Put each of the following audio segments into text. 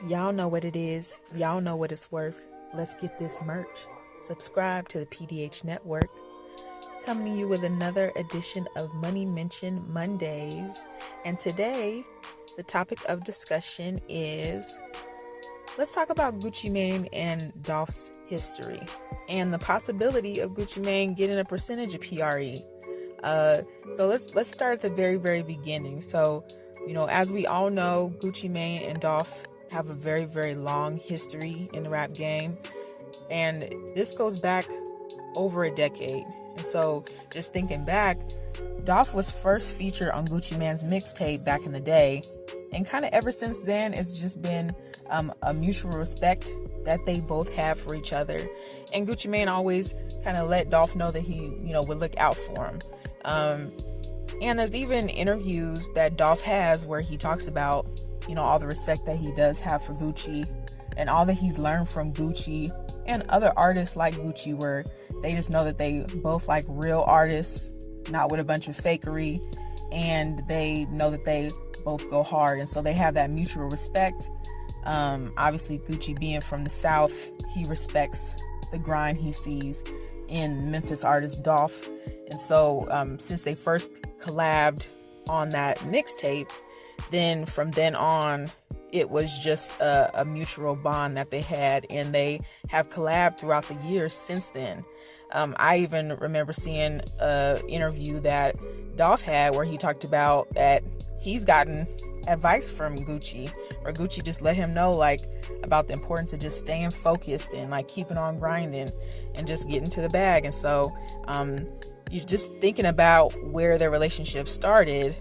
Y'all know what it is. Y'all know what it's worth. Let's get this merch. Subscribe to the PDH Network. Coming to you with another edition of Money Mention Mondays. And today, the topic of discussion is, let's talk about GucciMane and Dolph's history and the possibility of GucciMane getting a percentage of P.R.E. So let's start at the very, very beginning. So, as we all know, GucciMane and Dolph have a very, very long history in the rap game. And this goes back over a decade. And so just thinking back, Dolph was first featured on GucciMane's mixtape back in the day. And kind of ever since then, it's just been a mutual respect that they both have for each other. And GucciMane always kind of let Dolph know that he, would look out for him. And there's even interviews that Dolph has where he talks about, all the respect that he does have for Gucci and all that he's learned from Gucci and other artists like Gucci, where they just know that they both like real artists, not with a bunch of fakery, and they know that they both go hard. And so they have that mutual respect. Obviously, Gucci being from the South, he respects the grind he sees in Memphis artist Dolph. And so since they first collabed on that mixtape, then from then on, it was just a mutual bond that they had, and they have collabed throughout the years since then. I even remember seeing an interview that Dolph had where he talked about that he's gotten advice from Gucci, or Gucci just let him know about the importance of just staying focused and keeping on grinding and just getting to the bag. And so you're just thinking about where their relationship started.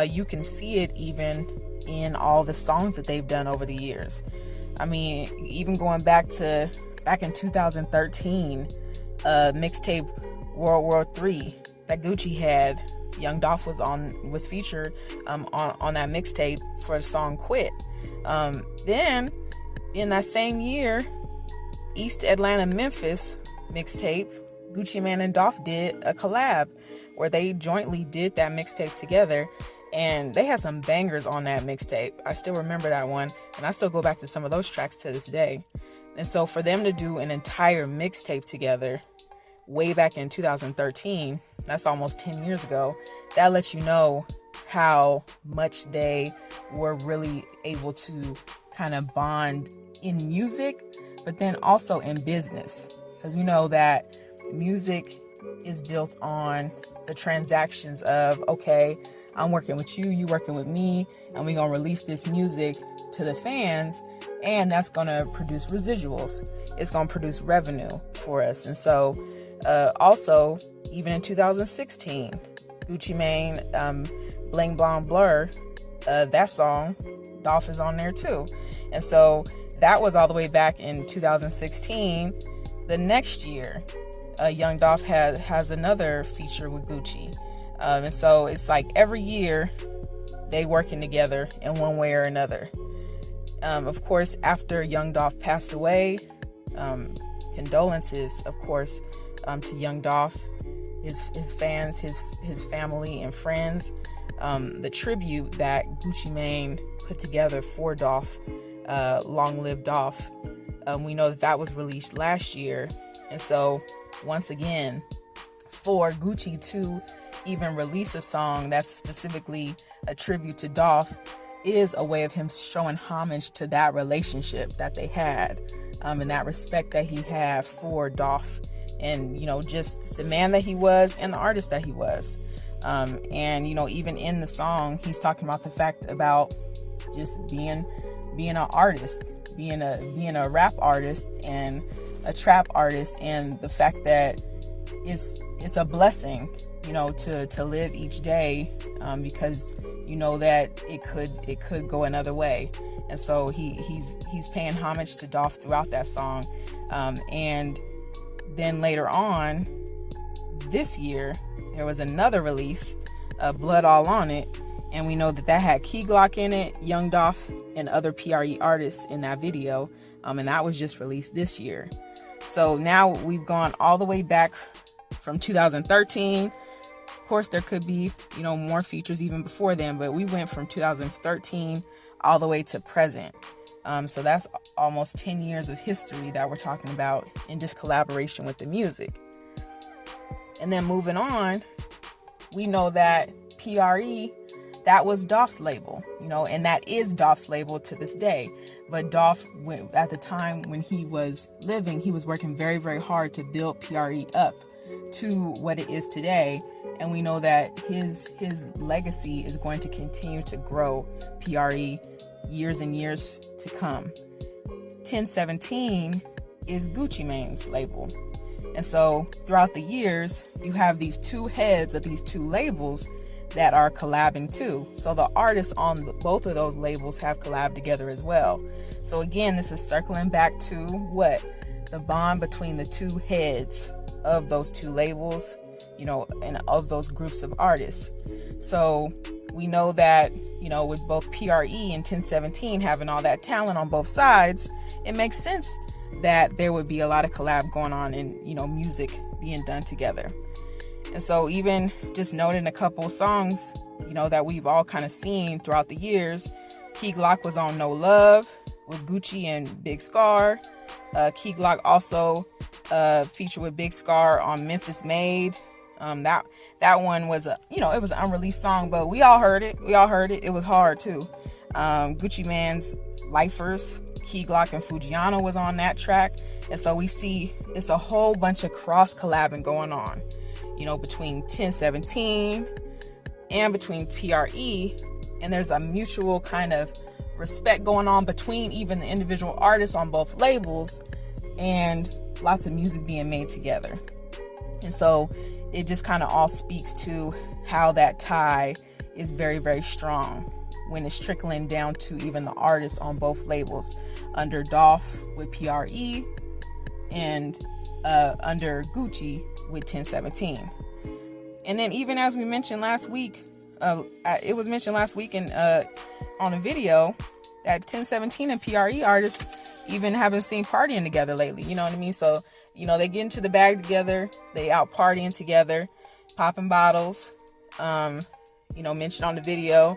You can see it even in all the songs that they've done over the years. I mean, even going back in 2013, mixtape World War III that Gucci had, Young Dolph was featured on that mixtape for the song Quit. Then in that same year, East Atlanta Memphis mixtape, GucciMane and Dolph did a collab where they jointly did that mixtape together, and they had some bangers on that mixtape. I still remember that one, and I still go back to some of those tracks to this day. And so for them to do an entire mixtape together way back in 2013, that's almost 10 years ago, that lets you know how much they were really able to kind of bond in music, but then also in business. Because we know that music is built on the transactions of, okay, I'm working with you, you working with me, and we're going to release this music to the fans, and that's going to produce residuals. It's going to produce revenue for us. And so also, even in 2016, GucciMane, Bling Blonde Blur, that song, Dolph is on there too. And so that was all the way back in 2016. The next year, Young Dolph has another feature with Gucci. And so it's every year they working together in one way or another. Of course, after Young Dolph passed away, condolences, of course, to Young Dolph, his fans, his family and friends. The tribute that GucciMane put together for Dolph, Long Live Dolph. We know that was released last year. And so once again, for Gucci to even release a song that's specifically a tribute to Dolph is a way of him showing homage to that relationship that they had, and that respect that he had for Dolph, and just the man that he was and the artist that he was. And even in the song, he's talking about the fact about just being an artist, being a rap artist and a trap artist, and the fact that it's a blessing, to live each day, because that it could go another way. And so he's paying homage to Dolph throughout that song. And then later on this year, there was another release, Blood All On It, and we know that had Key Glock in it, Young Dolph, and other P.R.E. artists in that video, and that was just released this year. So now we've gone all the way back from 2013. Of course, there could be, more features even before then, but we went from 2013 all the way to present. So that's almost 10 years of history that we're talking about in just collaboration with the music. And then moving on, we know that P.R.E, that was Dolph's label, and that is Dolph's label to this day. But Dolph, at the time when he was living, he was working very, very hard to build P.R.E up to what it is today. And we know that his legacy is going to continue to grow P.R.E years and years to come. 1017 is GucciMane's label. And so throughout the years, you have these two heads of these two labels that are collabing too. So the artists on both of those labels have collabed together as well. So again, this is circling back to what? The bond between the two heads of those two labels, and of those groups of artists. So we know that, with both P.R.E and 1017 having all that talent on both sides, it makes sense that there would be a lot of collab going on and, music being done together. And so even just noting a couple songs, that we've all kind of seen throughout the years, Key Glock was on No Love with Gucci and Big Scar. Key Glock also featured with Big Scar on Memphis Made. That one was it was an unreleased song, but we all heard it. It was hard too. GucciMane's Lifers, Key Glock and Fujiano was on that track. And so we see it's a whole bunch of cross collabing going on, between 1017 and between P.R.E. And there's a mutual kind of respect going on between even the individual artists on both labels, and lots of music being made together. And so it just kind of all speaks to how that tie is very, very strong when it's trickling down to even the artists on both labels, under Dolph with P.R.E and under Gucci with 1017. And then even as we mentioned last week, it was mentioned last week on a video that 1017 and P.R.E artists even haven't seen partying together lately. You know what I mean? So, they get into the bag together, they out partying together, popping bottles. Mentioned on the video,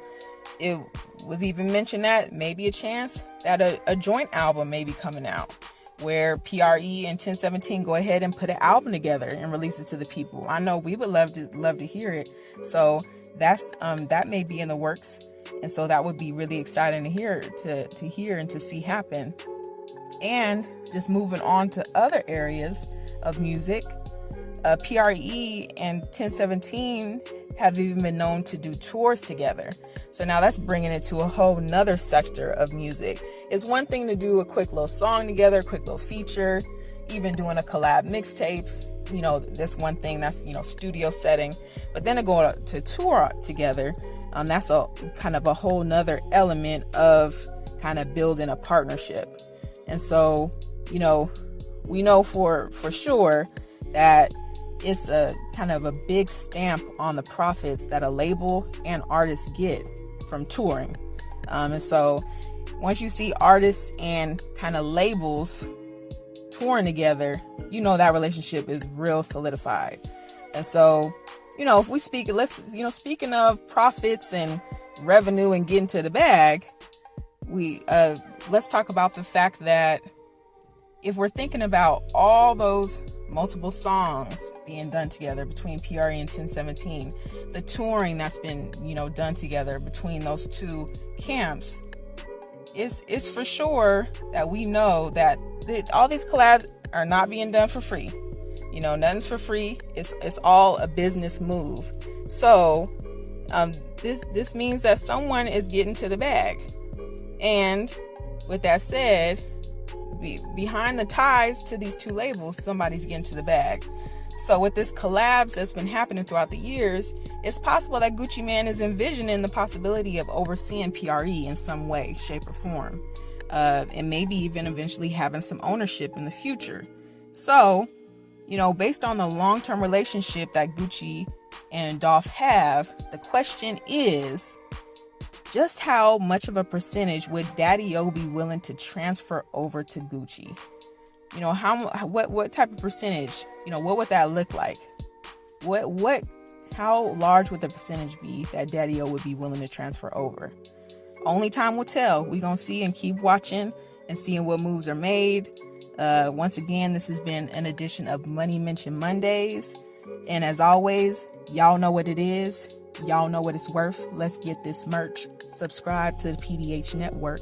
it was even mentioned that maybe a chance that a joint album may be coming out, where P.R.E and 1017 go ahead and put an album together and release it to the people. I know we would love to hear it. So that's that may be in the works, and so that would be really exciting to hear and to see happen. And just moving on to other areas of music, P.R.E and 1017 have even been known to do tours together. So now that's bringing it to a whole nother sector of music. It's one thing to do a quick little song together, a quick little feature, even doing a collab mixtape. That's one thing, that's, studio setting. But then to go to tour together, that's a kind of a whole nother element of kind of building a partnership. And so, we know for sure that it's a kind of a big stamp on the profits that a label and artists get from touring. And so once you see artists and kind of labels touring together, that relationship is real solidified. And so, if we speaking of profits and revenue and getting to the bag, let's talk about the fact that if we're thinking about all those multiple songs being done together between P.R.E and 1017, the touring that's been, done together between those two camps, it's for sure that we know that all these collabs are not being done for free. Nothing's for free. It's all a business move. So this means that someone is getting to the bag. And with that said, behind the ties to these two labels, somebody's getting to the bag. So with this collabs that's been happening throughout the years, it's possible that GucciMane is envisioning the possibility of overseeing P.R.E in some way, shape, or form, and maybe even eventually having some ownership in the future. So, based on the long-term relationship that Gucci and Dolph have, the question is, just how much of a percentage would Daddy Yo be willing to transfer over to Gucci? What type of percentage? What would that look like? How large would the percentage be that Daddy Yo would be willing to transfer over? only time will tell. We're going to see and keep watching and seeing what moves are made. Once again, this has been an edition of Money Mention Mondays. And as always, y'all know what it is. Y'all know what it's worth. Let's get this merch. Subscribe to the PDH Network.